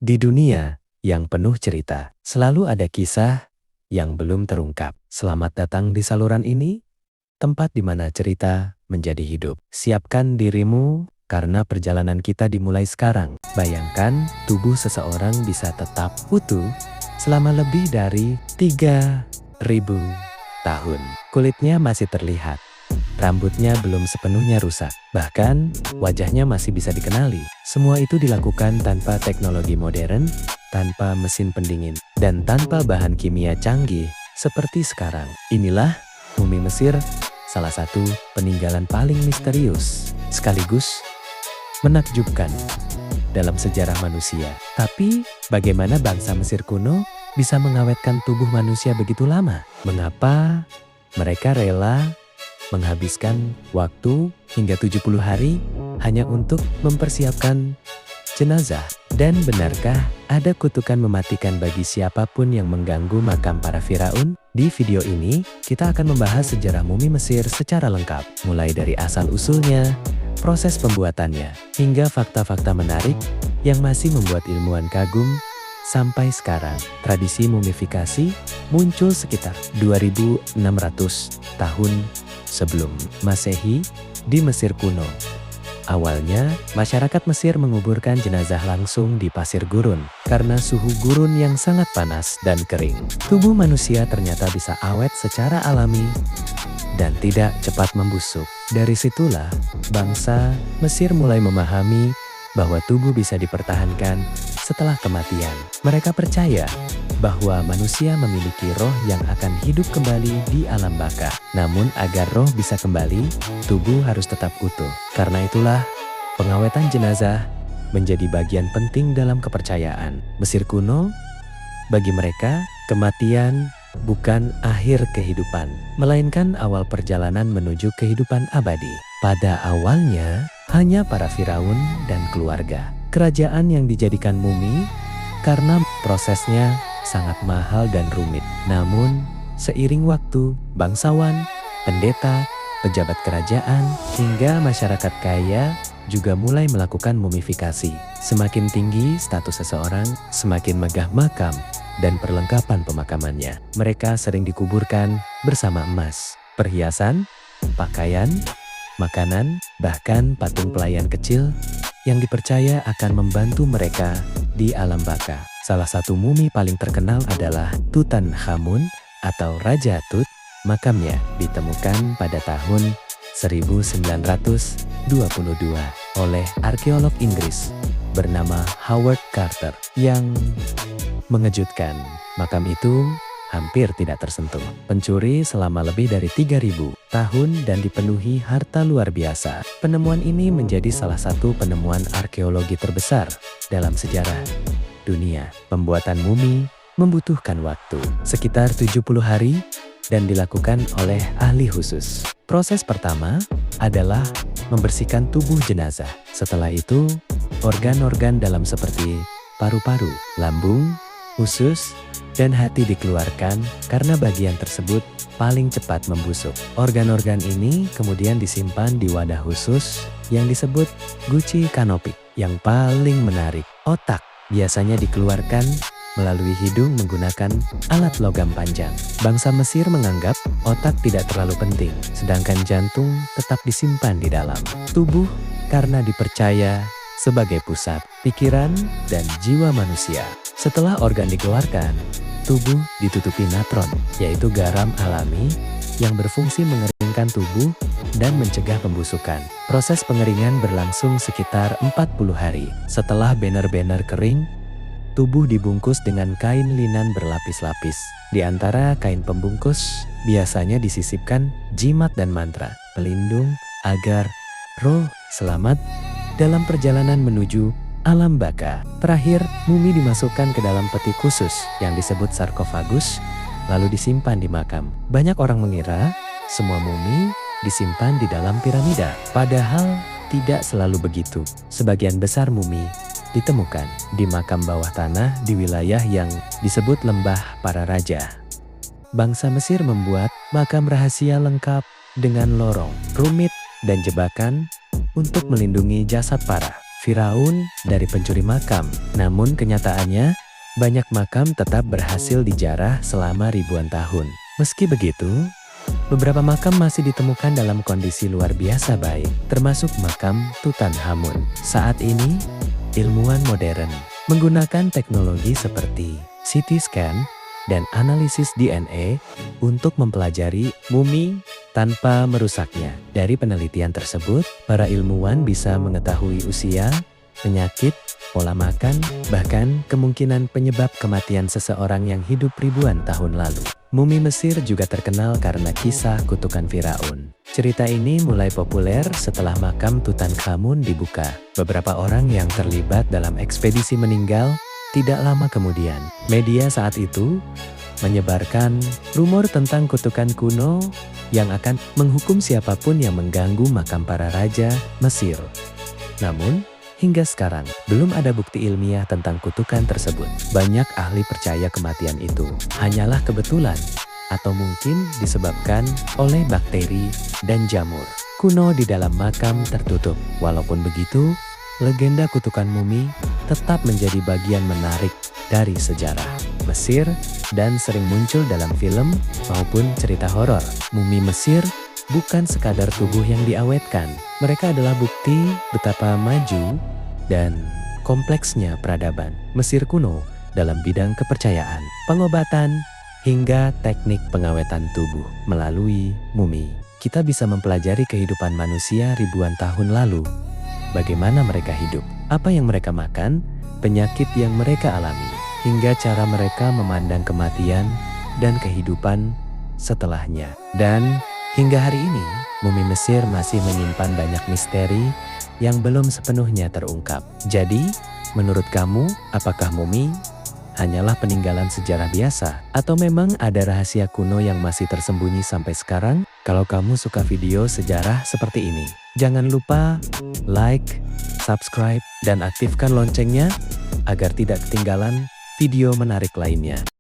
Di dunia yang penuh cerita, selalu ada kisah yang belum terungkap. Selamat datang di saluran ini, tempat di mana cerita menjadi hidup. Siapkan dirimu karena perjalanan kita dimulai sekarang. Bayangkan tubuh seseorang bisa tetap utuh selama lebih dari 3.000 tahun. Kulitnya masih terlihat. Rambutnya belum sepenuhnya rusak, bahkan wajahnya masih bisa dikenali. Semua itu dilakukan tanpa teknologi modern, tanpa mesin pendingin, dan tanpa bahan kimia canggih seperti sekarang. Inilah mumi Mesir, salah satu peninggalan paling misterius, sekaligus menakjubkan dalam sejarah manusia. Tapi, bagaimana bangsa Mesir kuno bisa mengawetkan tubuh manusia begitu lama? Mengapa mereka rela menghabiskan waktu hingga 70 hari hanya untuk mempersiapkan jenazah? Dan benarkah ada kutukan mematikan bagi siapapun yang mengganggu makam para Firaun? Di video ini, kita akan membahas sejarah mumi Mesir secara lengkap, mulai dari asal-usulnya, proses pembuatannya, hingga fakta-fakta menarik yang masih membuat ilmuwan kagum. Sampai sekarang, tradisi mumifikasi muncul sekitar 2600 tahun sebelum Masehi di Mesir kuno. Awalnya, masyarakat Mesir menguburkan jenazah langsung di pasir gurun. Karena suhu gurun yang sangat panas dan kering, tubuh manusia ternyata bisa awet secara alami dan tidak cepat membusuk. Dari situlah, bangsa Mesir mulai memahami bahwa tubuh bisa dipertahankan setelah kematian. Mereka percaya bahwa manusia memiliki roh yang akan hidup kembali di alam baka. Namun agar roh bisa kembali, tubuh harus tetap utuh. Karena itulah, pengawetan jenazah menjadi bagian penting dalam kepercayaan Mesir kuno. Bagi mereka, kematian bukan akhir kehidupan, melainkan awal perjalanan menuju kehidupan abadi. Pada awalnya, hanya para Firaun dan keluarga kerajaan yang dijadikan mumi karena prosesnya sangat mahal dan rumit. Namun, seiring waktu, bangsawan, pendeta, pejabat kerajaan, hingga masyarakat kaya juga mulai melakukan mumifikasi. Semakin tinggi status seseorang, semakin megah makam dan perlengkapan pemakamannya. Mereka sering dikuburkan bersama emas, perhiasan, pakaian, makanan, bahkan patung pelayan kecil yang dipercaya akan membantu mereka di alam baka. Salah satu mumi paling terkenal adalah Tutankhamun atau Raja Tut. Makamnya ditemukan pada tahun 1922 oleh arkeolog Inggris bernama Howard Carter. Yang mengejutkan, makam itu hampir tidak tersentuh. Pencuri selama lebih dari 3.000 tahun dan dipenuhi harta luar biasa. Penemuan ini menjadi salah satu penemuan arkeologi terbesar dalam sejarah dunia. Pembuatan mumi membutuhkan waktu sekitar 70 hari dan dilakukan oleh ahli khusus. Proses pertama adalah membersihkan tubuh jenazah. Setelah itu, organ-organ dalam seperti paru-paru, lambung, usus, dan hati dikeluarkan karena bagian tersebut paling cepat membusuk. Organ-organ ini kemudian disimpan di wadah khusus yang disebut guci kanopik. Yang paling menarik, otak biasanya dikeluarkan melalui hidung menggunakan alat logam panjang. Bangsa Mesir menganggap otak tidak terlalu penting, sedangkan jantung tetap disimpan di dalam tubuh karena dipercaya sebagai pusat pikiran dan jiwa manusia. Setelah organ dikeluarkan, tubuh ditutupi natron, yaitu garam alami yang berfungsi mengeringkan tubuh dan mencegah pembusukan. Proses pengeringan berlangsung sekitar 40 hari. Setelah benar-benar kering, tubuh dibungkus dengan kain linan berlapis-lapis. Di antara kain pembungkus, biasanya disisipkan jimat dan mantra pelindung agar roh selamat dalam perjalanan menuju alam baka. Terakhir, mumi dimasukkan ke dalam peti khusus yang disebut sarkofagus, lalu disimpan di makam. Banyak orang mengira semua mumi disimpan di dalam piramida. Padahal tidak selalu begitu. Sebagian besar mumi ditemukan di makam bawah tanah di wilayah yang disebut Lembah Para Raja. Bangsa Mesir membuat makam rahasia lengkap dengan lorong, rumit, dan jebakan untuk melindungi jasad para Firaun dari pencuri makam. Namun kenyataannya, banyak makam tetap berhasil dijarah selama ribuan tahun. Meski begitu, beberapa makam masih ditemukan dalam kondisi luar biasa baik, termasuk makam Tutankhamun. Saat ini, ilmuwan modern menggunakan teknologi seperti CT scan dan analisis DNA untuk mempelajari mumi tanpa merusaknya. Dari penelitian tersebut, para ilmuwan bisa mengetahui usia, penyakit, pola makan, bahkan kemungkinan penyebab kematian seseorang yang hidup ribuan tahun lalu. Mumi Mesir juga terkenal karena kisah kutukan Firaun. Cerita ini mulai populer setelah makam Tutankhamun dibuka. Beberapa orang yang terlibat dalam ekspedisi meninggal tidak lama kemudian. Media saat itu menyebarkan rumor tentang kutukan kuno yang akan menghukum siapapun yang mengganggu makam para raja Mesir. Namun, hingga sekarang, belum ada bukti ilmiah tentang kutukan tersebut. Banyak ahli percaya kematian itu hanyalah kebetulan atau mungkin disebabkan oleh bakteri dan jamur kuno di dalam makam tertutup. Walaupun begitu, legenda kutukan mumi tetap menjadi bagian menarik dari sejarah Mesir dan sering muncul dalam film maupun cerita horor. Mumi Mesir bukan sekadar tubuh yang diawetkan. Mereka adalah bukti betapa maju dan kompleksnya peradaban Mesir kuno dalam bidang kepercayaan, pengobatan, hingga teknik pengawetan tubuh. Melalui mumi, kita bisa mempelajari kehidupan manusia ribuan tahun lalu. Bagaimana mereka hidup, apa yang mereka makan, penyakit yang mereka alami, hingga cara mereka memandang kematian dan kehidupan setelahnya. Dan hingga hari ini, mumi Mesir masih menyimpan banyak misteri yang belum sepenuhnya terungkap. Jadi, menurut kamu, apakah mumi hanyalah peninggalan sejarah biasa, atau memang ada rahasia kuno yang masih tersembunyi sampai sekarang? Kalau kamu suka video sejarah seperti ini, jangan lupa like, subscribe, dan aktifkan loncengnya agar tidak ketinggalan video menarik lainnya.